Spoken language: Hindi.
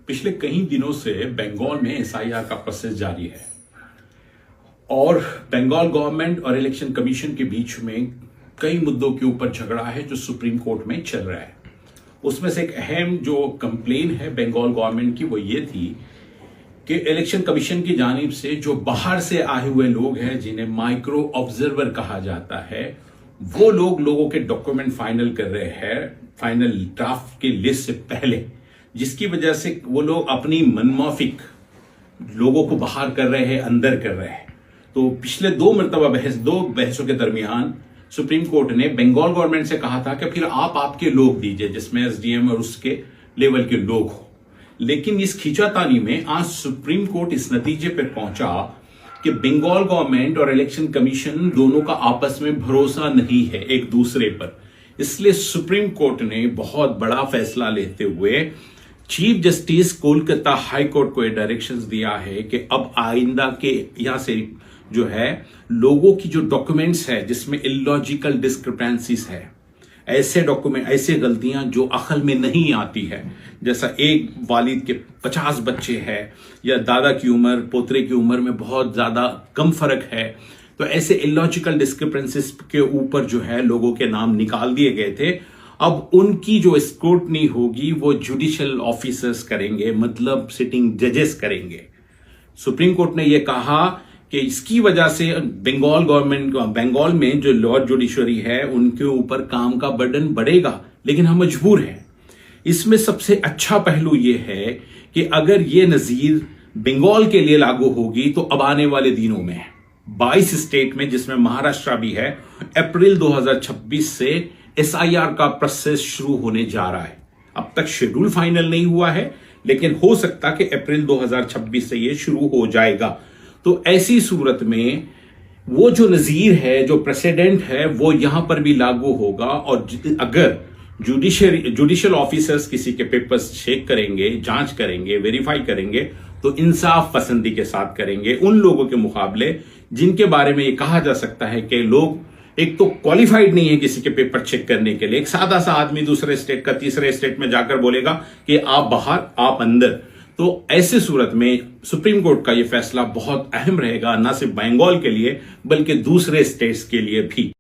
पिछले कई दिनों से बंगाल में एसआईआर का प्रोसेस जारी है और बंगाल गवर्नमेंट और इलेक्शन कमीशन के बीच में कई मुद्दों के ऊपर झगड़ा है जो सुप्रीम कोर्ट में चल रहा है। उसमें से एक अहम जो कंप्लेन है बंगाल गवर्नमेंट की वो ये थी कि इलेक्शन कमीशन की जानिब से जो बाहर से आए हुए लोग हैं जिन्हें माइक्रो ऑब्जर्वर कहा जाता है, वो लोगों के डॉक्यूमेंट फाइनल कर रहे हैं फाइनल ड्राफ्ट की लिस्ट से पहले, जिसकी वजह से वो लोग अपनी मनमाफिक लोगों को बाहर कर रहे हैं, अंदर कर रहे हैं। तो पिछले दो बहसों के दरमियान सुप्रीम कोर्ट ने बंगाल गवर्नमेंट से कहा था कि फिर आप आपके लोग दीजिए जिसमें एसडीएम और उसके लेवल के लोग हो। लेकिन इस खींचातानी में आज सुप्रीम कोर्ट इस नतीजे पर पहुंचा कि बंगाल गवर्नमेंट और इलेक्शन कमीशन दोनों का आपस में भरोसा नहीं है एक दूसरे पर। इसलिए सुप्रीम कोर्ट ने बहुत बड़ा फैसला लेते हुए chief justice Kolkata high court को डायरेक्शंस दिया है कि अब आइंदा के यहां से जो है लोगों की जो डॉक्यूमेंट्स है जिसमें इलॉजिकल डिस्क्रिपेंसीज है, ऐसे डॉक्यूमेंट, ऐसे गलतियां जो अकल में नहीं आती है, जैसा एक वालिद के 50 बच्चे हैं या दादा की उम्र पोतरे की उम्र में बहुत ज्यादा कम फर्क है, तो ऐसे इलॉजिकल डिस्क्रिपेंसीज के ऊपर जो है लोगों के नाम निकाल दिए गए थे। अब उनकी जो स्क्रूटनी होगी वो जुडिशियल ऑफिसर्स करेंगे, मतलब सिटिंग जजेस करेंगे। सुप्रीम कोर्ट ने यह कहा कि इसकी वजह से बंगाल में जो लॉ जुडिशरी है उनके ऊपर काम का बर्डन बढ़ेगा, लेकिन हम मजबूर हैं। इसमें सबसे अच्छा पहलू यह है कि अगर ये नजीर बंगाल के लिए लागू होगी तो अब आने वाले दिनों में 22 स्टेट में, जिसमें महाराष्ट्र भी है, अप्रैल 2026 से एसआईआर का प्रोसेस शुरू होने जा रहा है। अब तक शेड्यूल फाइनल नहीं हुआ है, लेकिन हो सकता कि अप्रैल 2026 से यह शुरू हो जाएगा। तो ऐसी सूरत में वो जो नजीर है, जो प्रेसिडेंट है, वो यहां पर भी लागू होगा। और अगर जुडिशियल ऑफिसर्स किसी के पेपर्स चेक करेंगे, जांच करेंगे, वेरीफाई करेंगे, तो इंसाफ पसंदी के साथ करेंगे उन लोगों के मुकाबले जिनके बारे में ये कहा जा सकता है कि लोग एक तो क्वालिफाइड नहीं है किसी के पेपर चेक करने के लिए। एक सादा सा आदमी दूसरे स्टेट का तीसरे स्टेट में जाकर बोलेगा कि आप बाहर, आप अंदर। तो ऐसे सूरत में सुप्रीम कोर्ट का यह फैसला बहुत अहम रहेगा, ना सिर्फ बंगाल के लिए बल्कि दूसरे स्टेट्स के लिए भी।